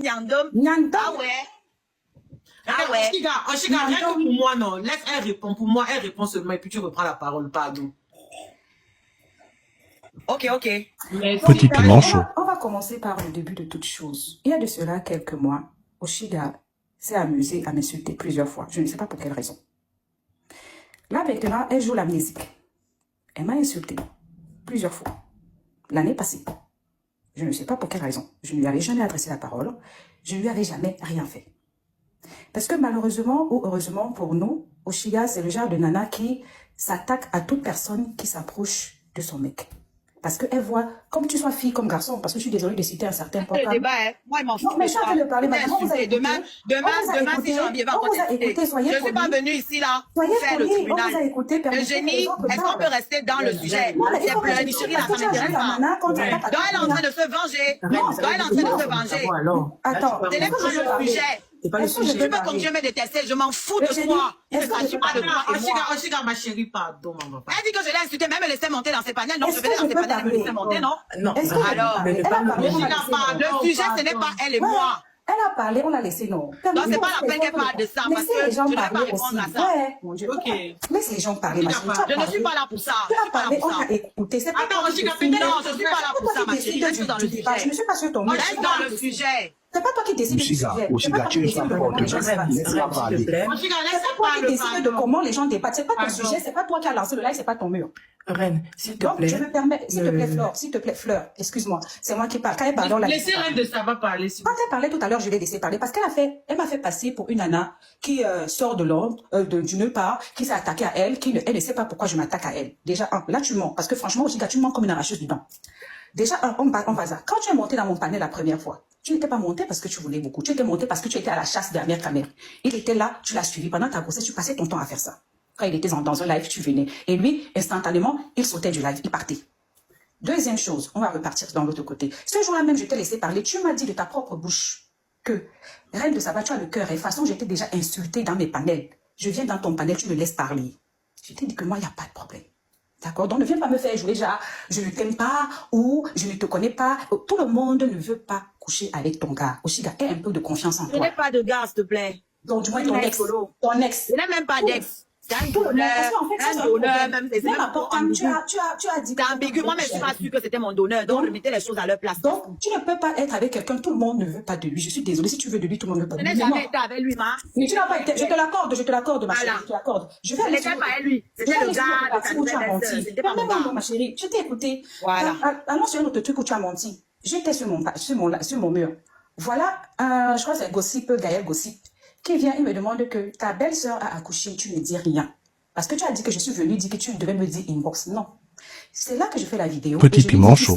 Nyandom. Nyandom. Ah ouais. Ah ouais. Oshiga, rien que pour moi, non. Laisse elle répondre. Pour moi, elle répond seulement et puis tu reprends la parole, pardon. Ok. Petit piment chaud. On va commencer par le début de toute chose. Il y a de cela quelques mois, Oshiga s'est amusée à m'insulter plusieurs fois. Je ne sais pas pour quelle raison. Là, maintenant, elle joue la musique. Elle m'a insulté plusieurs fois. L'année passée. Je ne sais pas pour quelle raison. Je ne lui avais jamais adressé la parole. Je ne lui avais jamais rien fait. Parce que malheureusement ou heureusement pour nous, Oshiga, c'est le genre de nana qui s'attaque à toute personne qui s'approche de son mec. Parce qu'elle voit, comme tu sois fille, comme garçon, parce que je suis désolée de citer un certain point. Le débat, hein. Moi, il m'en fout. Non, mais je suis en train de parler, madame. Demain, si Jean-Pierre va contester. Je ne suis pas venue ici, là, pour faire le tribunal. Eugénie, est-ce qu'on peut rester dans le sujet? C'est pleurnicherie, là, ça ne m'intéresse pas. Donc, elle est en train de se venger. Donc, elle est en train de se venger. Attends, ce n'est pas le sujet. C'est pas le sujet. Tu peux continuer à me détester, je m'en fous de toi. Il ne s'agit pas de toi et moi. Oshiga, ma chérie, pardon, maman. Elle dit que je l'ai insulté, même me laisser monter dans ses panels. Non, je vais dans ses panels, elle me laisser monter, non? Non. Alors, le sujet, ce n'est pas elle et moi. Elle a parlé, on l'a laissé, non. Donc, c'est pas la peine qu'elle parle de ça, parce que je ne vais pas répondre à ça. Mon Dieu, Ok. laisse les gens parler, ma chérie. Je ne suis pas là pour ça. Tu as parlé, on a écouté. Attends, Oshiga, Non, je ne suis pas là pour ça, ma chérie. Reste dans le sujet. Je ne suis pas sur ton mur. Reste dans le sujet. C'est pas toi qui décides du sujet. Oshiga, tu es pas forte. Laisse-la parler. Oshiga, laisse C'est toi qui décides de comment les gens débattent. C'est pas ton sujet, c'est pas toi qui as lancé le live, c'est pas ton mur. Reine, s'il te Donc, plaît. je me permets, s'il te plaît, Fleur, s'il te plaît, Fleur, excuse-moi, c'est moi qui parle. Quand elle parle dans la Laissez Reine de Saba parler. Quand elle parlait tout à l'heure, je l'ai laissé parler parce elle m'a fait passer pour une nana qui sort de l'ordre, du nulle part, qui s'est attaquée à elle, elle ne sait pas pourquoi je m'attaque à elle. Déjà, là, tu mens, parce que franchement, Oshiga, tu mens comme une arracheuse du dent. Déjà, on va ça. Quand tu es monté dans mon panel la première fois, tu n'étais pas monté parce que tu voulais beaucoup. Tu étais monté parce que tu étais à la chasse derrière ta mère. Il était là, tu l'as suivi. Pendant ta grossesse, tu passais ton temps à faire ça. Quand il était dans un live, tu venais. Et lui, instantanément, il sautait du live, il partait. Deuxième chose, on va repartir dans l'autre côté. Ce jour-là même, je t'ai laissé parler. Tu m'as dit de ta propre bouche que, Reine de Saba, tu as le cœur. Et de toute façon, j'étais déjà insultée dans mes panels. Je viens dans ton panel, tu me laisses parler. Je t'ai dit que moi, il n'y a pas de problème. D'accord? Donc, ne viens pas me faire jouer genre, je ne t'aime pas ou je ne te connais pas. Tout le monde ne veut pas coucher avec ton gars. Oshiga, aie un peu de confiance en Je toi. n'ai pas de gars, s'il te plaît. Donc, du moins, ton ex. Ton ex. Je n'ai même pas d'ex. C'est un donneur, même c'est même important. Tu as dit. C'est ambigu. Moi, mais je suis pas sûre que c'était mon donneur. Donc, je mettais les choses à leur place. Donc, tu ne peux pas être avec quelqu'un, tout le monde ne veut pas de lui. Je suis désolée, si tu veux de lui, tout le monde ne veut pas de Je lui. n'ai jamais été avec lui, ma. Mais tu n'as pas été, je te l'accorde, ma chérie, je te l'accorde. Je vais aller n'étais pas avec lui. C'était le gars de ta où tu as nouvelle menti. C'était pas mon Non, gars. ma chérie, je t'ai écouté. Voilà. Allons sur un autre truc où tu as menti. J'étais sur mon mur. Voilà, je crois que c'est Gossip, Gaël Gossip, qui vient, il me demande que ta belle-sœur a accouché, tu ne dis rien. Parce que tu as dit que je suis venue dire que tu devais me dire inbox. Non. C'est là que je fais la vidéo. Petit piment chaud.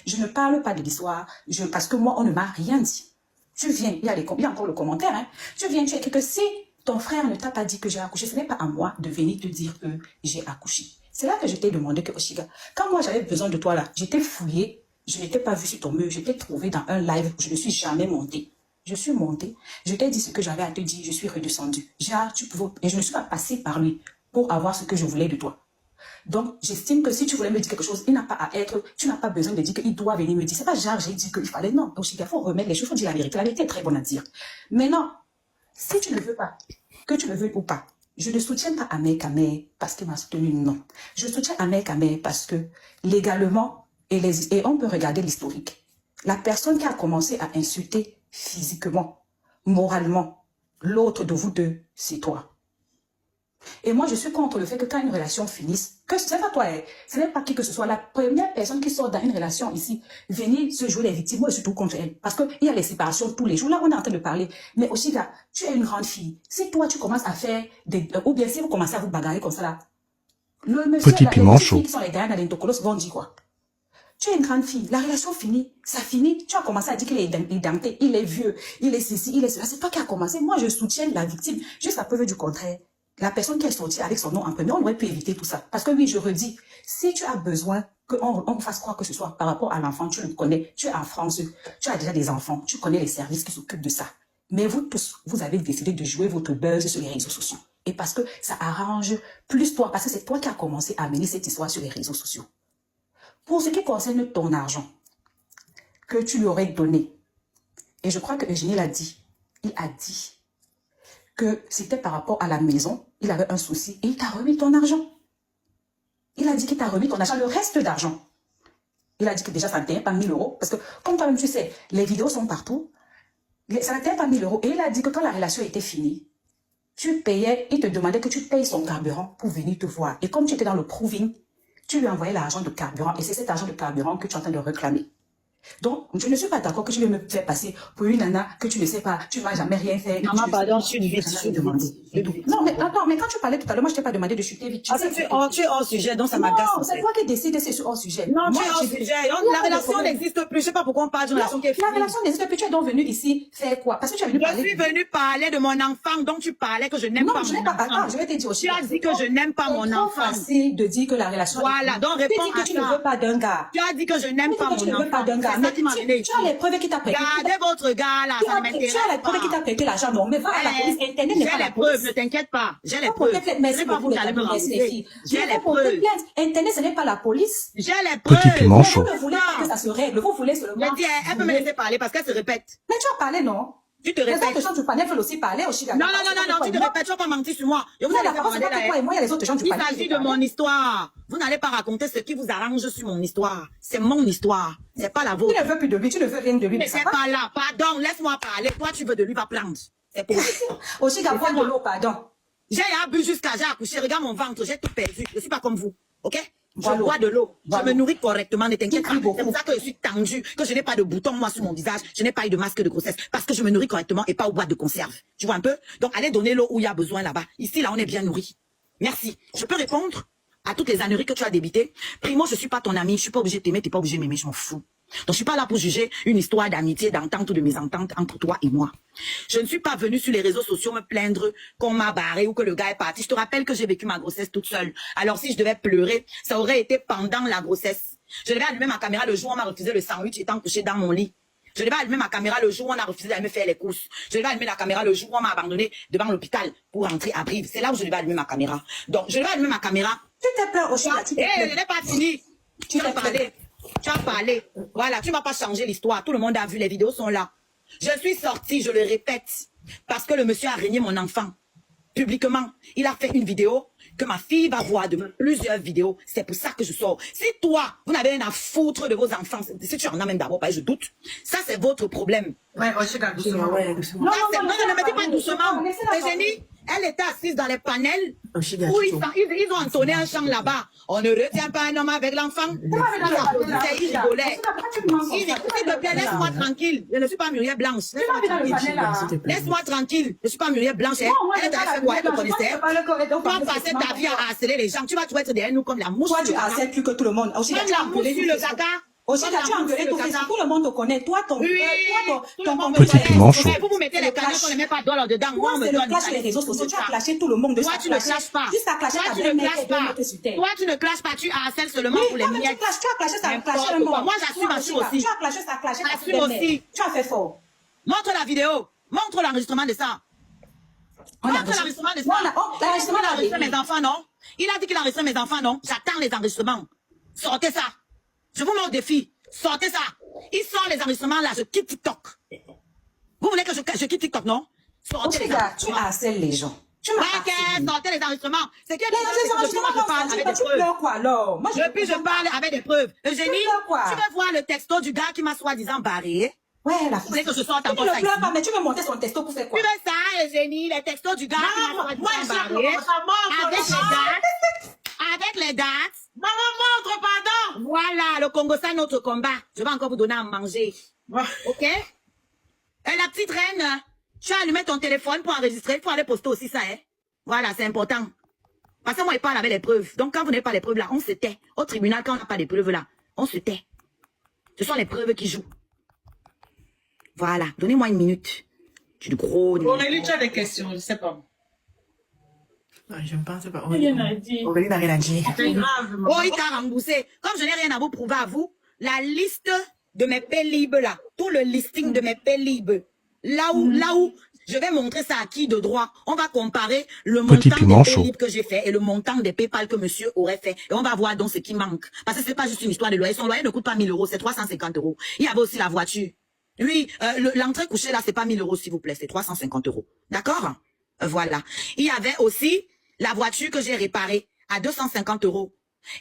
Je ne parle pas de l'histoire, parce que moi, on ne m'a rien dit. Tu viens, il y a encore le commentaire, hein. Tu viens, tu écris que si ton frère ne t'a pas dit que j'ai accouché, ce n'est pas à moi de venir te dire que j'ai accouché. C'est là que je t'ai demandé que, Oshiga, quand moi j'avais besoin de toi là, j'étais fouillée, je n'étais pas vue sur ton mur, je t'ai trouvé dans un live où je ne suis jamais montée. Je suis montée, je t'ai dit ce que j'avais à te dire, je suis redescendue. Et je ne suis pas passée par lui pour avoir ce que je voulais de toi. Donc, j'estime que si tu voulais me dire quelque chose, il n'a pas à être, tu n'as pas besoin de dire qu'il doit venir me dire. C'est pas genre, j'ai dit qu'il fallait, non. Donc, il faut remettre les choses, il faut dire la vérité. La vérité est très bonne à dire. Mais non, si tu ne veux pas, que tu le veuilles ou pas, je ne soutiens pas Ahmed Kamer parce qu'il m'a soutenu, non. Je soutiens Ahmed Kamer parce que, légalement, et on peut regarder l'historique. La personne qui a commencé à insulter physiquement, moralement, l'autre de vous deux, c'est toi. Et moi, je suis contre le fait que quand une relation finisse, que ce n'est pas toi, ce n'est pas qui que ce soit, la première personne qui sort dans une relation ici, venir se jouer les victimes, moi je suis tout contre elle. Parce qu'il y a les séparations tous les jours. Là, on est en train de parler. Mais aussi, là, tu es une grande fille. Si toi, tu commences à faire ou bien si vous commencez à vous bagarrer comme ça, là, le monsieur, Petit piment chaud. Les filles qui sont les dernières dans l'Intocolos vont dire quoi? Tu es une grande fille, la relation finit, ça finit, tu as commencé à dire qu'il est denté, il est vieux, il est ceci, il est cela. C'est toi qui as commencé. Moi, je soutiens la victime, jusqu'à preuve du contraire. La personne qui est sortie avec son nom en premier, on aurait pu éviter tout ça. Parce que oui, je redis, si tu as besoin qu'on fasse quoi que ce soit par rapport à l'enfant, tu le connais, tu es en France, tu as déjà des enfants, tu connais les services qui s'occupent de ça. Mais vous tous, vous avez décidé de jouer votre buzz sur les réseaux sociaux. Et parce que ça arrange plus toi, parce que c'est toi qui as commencé à mener cette histoire sur les réseaux sociaux. Pour ce qui concerne ton argent que tu lui aurais donné, Et je crois que Eugénie l'a dit. Il a dit que c'était par rapport à la maison, il avait un souci et il t'a remis ton argent. Il a dit qu'il t'a remis ton argent, le reste d'argent. Il a dit que déjà ça ne t'est pas 1000 €, parce que comme toi-même tu sais, les vidéos sont partout, ça ne t'est pas 1000 €. Et il a dit que quand la relation était finie, tu payais, il te demandait que tu payes son carburant pour venir te voir. Et comme tu étais dans le proving, tu lui envoyais l'argent de carburant et c'est cet argent de carburant que tu es en train de réclamer. Donc, je ne suis pas d'accord que tu veux me faire passer pour une nana que tu ne sais pas, tu ne vas jamais rien faire. Maman, pardon, je suis vite. Non, mais attends, mais quand tu parlais tout à l'heure, moi je t'ai pas demandé de chuter vite. Tu es hors sujet, donc ça m'agace. Non, c'est toi qui décides si c'est hors sujet. Non, tu es hors sujet. La relation n'existe plus. Je sais pas pourquoi on parle d'une relation qui est finie. La relation n'existe plus. Tu es donc venu ici faire quoi? Parce que tu es venu parler. Je suis venu parler de mon enfant, donc tu parlais que je n'aime pas mon enfant. Non, je n'ai pas. Attends, je vais te dire aussi. Tu as dit que je n'aime pas mon enfant. C'est facile de dire que la relation. Voilà, donc réponds à ça. Tu dis que tu ne veux pas d'un gars. Tu as dit que je n'aime pas mon enfant. Tu ne veux pas d'un gars. C'est ça qui m'a amené ici. Tu as les preuves qui t'a prêté. Gardez votre gars là, ça ne m'intéresse pas. Tu as les preuves qui t'a prêté l'argent, non, mais va à la police. Internet n'est pas la police. J'ai les preuves, ne t'inquiète pas. J'ai les preuves. Merci beaucoup, les filles. J'ai les preuves. Internet, ce n'est pas la police. J'ai les preuves. Petit piment chaud. Vous ne voulez pas que ça se règle. Vous voulez seulement. Je dis, elle peut me laisser parler parce qu'elle se répète. Mais tu as parlé, non? Tu te Les répètes. autres gens du panel veulent aussi parler aussi. Non, tu te répètes, tu vas pas mentir sur moi. Je vous ai la parole, c'est pas que toi et moi, il y a les autres gens du Il panel. s'agit de mon histoire. Vous n'allez pas raconter ce qui vous arrange sur mon histoire. C'est mon histoire. C'est pas la vôtre. Tu ne veux plus de lui, tu ne veux rien de lui. Mais c'est pas là. Pardon, laisse-moi parler. Toi, tu veux de lui, va prendre. C'est pour aussi qu'à prendre de l'eau, pardon. J'ai bu jusqu'à j'ai accouché. Regarde mon ventre, j'ai tout perdu. Je suis pas comme vous. Ok? Je Bois bois de l'eau. Bois Je me l'eau. nourris correctement, ne t'inquiète pas. pries beaucoup. C'est pour ça que je suis tendue, que je n'ai pas de boutons, moi, sur mon visage. Je n'ai pas eu de masque de grossesse. Parce que je me nourris correctement et pas au bois de conserve. Tu vois un peu? Donc, allez donner l'eau où il y a besoin là-bas. Ici, là, on est bien nourris. Merci. Je peux répondre à toutes les âneries que tu as débitées. Primo, je suis pas ton ami. Je suis pas obligé de t'aimer. T'es pas obligé de m'aimer. Je m'en fous. Donc, je suis pas là pour juger une histoire d'amitié, d'entente ou de mésentente entre toi et moi. Je ne suis pas venue sur les réseaux sociaux me plaindre qu'on m'a barré ou que le gars est parti. Je te rappelle que j'ai vécu ma grossesse toute seule. Alors, si je devais pleurer, ça aurait été pendant la grossesse. Je devais allumer ma caméra le jour où on m'a refusé le sandwich étant couché dans mon lit. Je devais allumer ma caméra le jour où on a refusé d'aller me faire les courses. Je devais allumer la caméra le jour où on m'a abandonné devant l'hôpital pour rentrer à Brive. C'est là où je devais allumer ma caméra. Donc, je devais allumer ma caméra. Tu t'es plaint aussi, là, tu t'es plaint. Je n'ai pas fini. Tu as parlé. Tu as parlé. Voilà, tu ne m'as pas changé l'histoire. Tout le monde a vu, les vidéos sont là. Je suis sortie, je le répète, parce que le monsieur a régné mon enfant. Publiquement, il a fait une vidéo que ma fille va voir demain, plusieurs vidéos. C'est pour ça que je sors. Si toi, vous n'avez rien à foutre de vos enfants, si tu en as même d'abord, je doute, ça c'est votre problème. Ouais, doucement. Non, ne me dis pas doucement. Eugénie, elle était assise dans les panels où ils ont entonné un chant là-bas. On ne retient pas un homme avec l'enfant. Ils rigolaient. S'il te plaît, laisse-moi tranquille. Je ne suis pas Muriel Blanche. Laisse-moi tranquille. Je ne suis pas Muriel Blanche. Elle t'a fait quoi? Elle te connaissait. Toi, passer ta vie à harceler les gens. Tu vas toujours être derrière nous comme la mouche. Toi, tu harcèles plus que tout le monde. Aussi, comme la mouche sur le caca. Aussi, tu as engueulé tout le monde te connaît. Toi, ton Petit piment chaud. Vous mettez les canons qu'on ne met pas d'or dedans. Moi, on me donne. Toi, sur les réseaux sociaux, tu as clashé tout le monde. Toi, tu ne clashes pas. Juste à clasher ta belle-mère et deux mecs sur terre. Toi, tu ne clashes pas. Tu harcèles seulement pour les miettes. Tu as clashé, ça a clashé un mot. Moi, j'assume aussi. Tu as clashé, ça a clashé ta J'assume aussi. Tu as fait fort. Montre la vidéo. Montre l'enregistrement de ça. Montre l'enregistrement de ça. L'enregistrement Il a enregistré mes enfants, non? Il a dit qu'il a enregistré mes enfants, non? J'attends les enregistrements. Sortez ça. Je vous mets au défi. Sortez ça. Ils sortent les enregistrements là, je quitte TikTok. Vous voulez que je quitte TikTok, non? Sortez les enregistrements. Tu harcèles les gens. Sortez les enregistrements. C'est que les enregistrements, je parle avec des tu pleures quoi alors? Depuis, je parle avec des preuves. Eugénie, tu veux voir le texto du gars qui m'a soi-disant barré? Ouais, la Vous voulez que je sorte tu encore ne ça pleures ici? pas, mais tu veux monter son texto pour faire quoi? Tu veux ça, Eugénie, les textos du gars qui m'a soi-disant barré? Avec les dates. Maman, montre, pardon. Voilà, le Congo, c'est notre combat. Je vais encore vous donner à manger. Ok? Et la petite reine, tu as allumé ton téléphone pour enregistrer. Il faut aller poster aussi ça, hein? Voilà, c'est important. Parce que moi, il parle avec les preuves. Donc, quand vous n'avez pas les preuves là, on se tait. Au tribunal, quand on n'a pas les preuves là, on se tait. Ce sont les preuves qui jouent. Voilà, donnez-moi une minute. Tu es gros. Aurélie, tu as des questions, je ne sais pas. Je ne pense pas. Aurélie n'a rien à dire. C'est grave. Oh, il t'a remboursé. Comme je n'ai rien à vous prouver à vous, la liste de mes paix libres là, tout le listing de mes paix libres, là où je vais montrer ça à qui de droit. On va comparer le montant des paix libres que j'ai fait et le montant des PayPal que monsieur aurait fait. Et on va voir donc ce qui manque. Parce que c'est pas juste une histoire de loyer. Son loyer ne coûte pas 1000 €, c'est 350 €. Il y avait aussi la voiture. Oui, l'entrée couchée, là, c'est pas 1000 €, s'il vous plaît, c'est 350 €. D'accord? Voilà. Il y avait aussi la voiture que j'ai réparée à 250 €.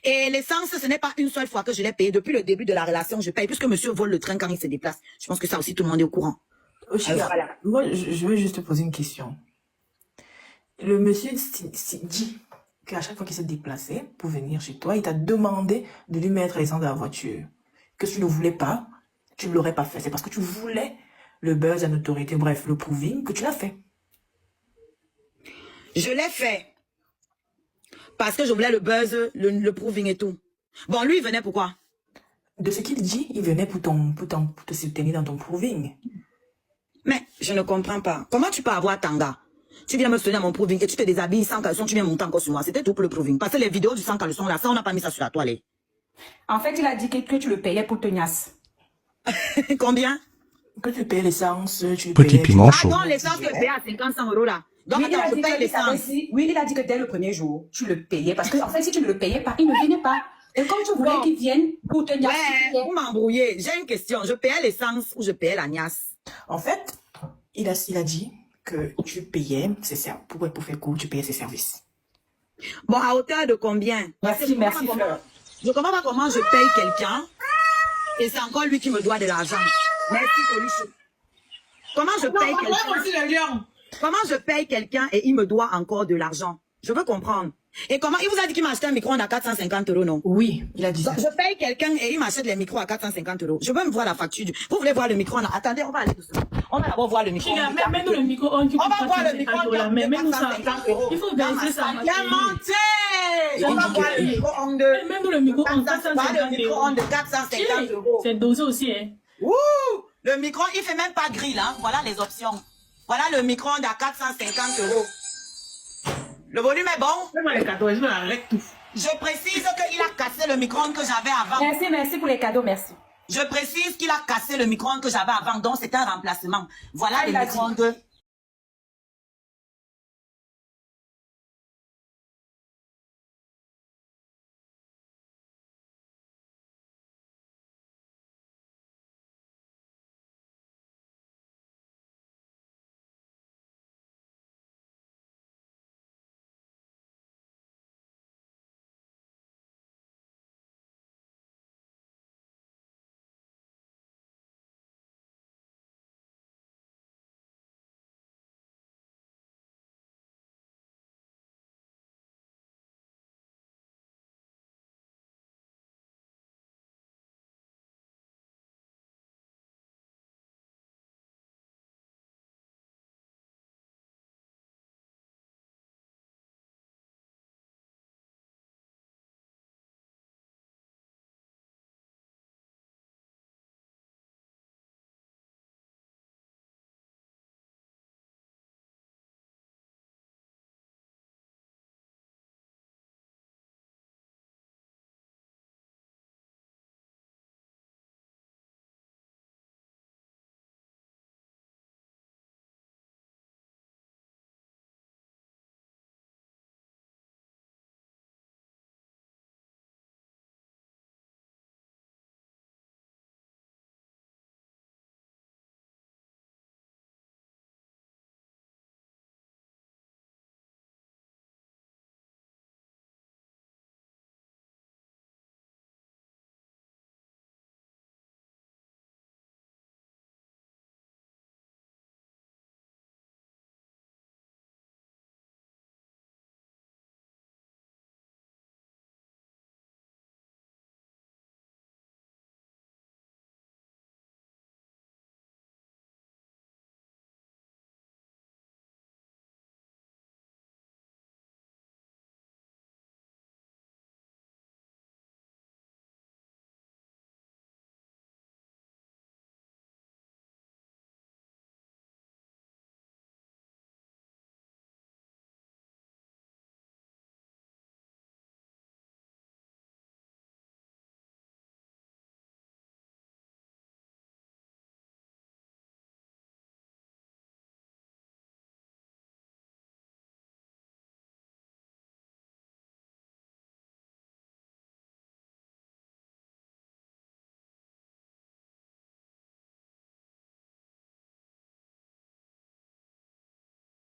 Et l'essence, ce n'est pas une seule fois que je l'ai payée. Depuis le début de la relation, je paye, puisque monsieur vole le train quand il se déplace. Je pense que ça aussi, tout le monde est au courant. Voilà. Moi, je veux juste te poser une question. Le monsieur dit qu'à chaque fois qu'il s'est déplacé pour venir chez toi, il t'a demandé de lui mettre l'essence dans la voiture. Que tu ne voulais pas, tu ne l'aurais pas fait. C'est parce que tu voulais le buzz, la notoriété, bref, le proving, que tu l'as fait. Je l'ai fait. Parce que je voulais le buzz, le proving et tout. Bon, lui, il venait pourquoi? De ce qu'il dit, il venait pour te soutenir dans ton proving. Mais je ne comprends pas. Comment tu peux avoir Tanga? Tu viens me soutenir à mon proving et tu te déshabilles sans caleçon, tu viens monter encore sur moi. C'était tout pour le proving. Parce que les vidéos du sans caleçon, là, ça, on n'a pas mis ça sur la toile. En fait, il a dit que tu le payais pour te niasse. Combien? Que tu payes l'essence, tu Petit payais... piment chaud. Ah non, l'essence que je paye à 500 € là. Donc, Oui, attends, je paye l'essence. Oui, il a dit que dès le premier jour, tu le payais. Parce que, en fait, si tu ne le payais pas, il ne venait pas. Et comme tu voulais qu'il vienne pour te niasse, Ouais, vous m'embrouillez. J'ai une question. Je payais l'essence ou je payais la niasse? En fait, il a dit que tu payais pour faire court, tu payais ses services. Bon, à hauteur de combien? Merci, merci, Fleur. Je comprends pas comment je paye quelqu'un et c'est encore lui qui me doit de l'argent. Merci, Coluche. Comment je paye quelqu'un? Comment je paye quelqu'un et il me doit encore de l'argent? Je veux comprendre. Et comment, il vous a dit qu'il m'a acheté un micro-ondes à 450 €, non? Oui, il a dit ça. Donc, je paye quelqu'un et il m'achète les micros à 450 €. Je veux me voir la facture. Vous voulez voir le micro-ondes? Attendez, on va aller doucement. On va d'abord voir le micro-ondes. Mets-nous le micro-ondes. On va voir le micro-ondes. Mets-nous ça. Il faut vérifier ça. Il a menti. On va voir le micro-ondes. Mets-nous le micro-ondes. Le micro-ondes de 450 €. C'est dosé aussi, hein. Ouh! Le micro-ondes, il fait même pas grill, hein. Voilà les options. Voilà le micro-ondes à 450 €. Le volume est bon? Fais-moi les cadeaux, je vais arrêter tout. Je précise qu'il a cassé le micro-ondes que j'avais avant. Merci, merci pour les cadeaux, merci. Je précise qu'il a cassé le micro-ondes que j'avais avant, donc c'était un remplacement. Voilà Ah, le il a micro-ondes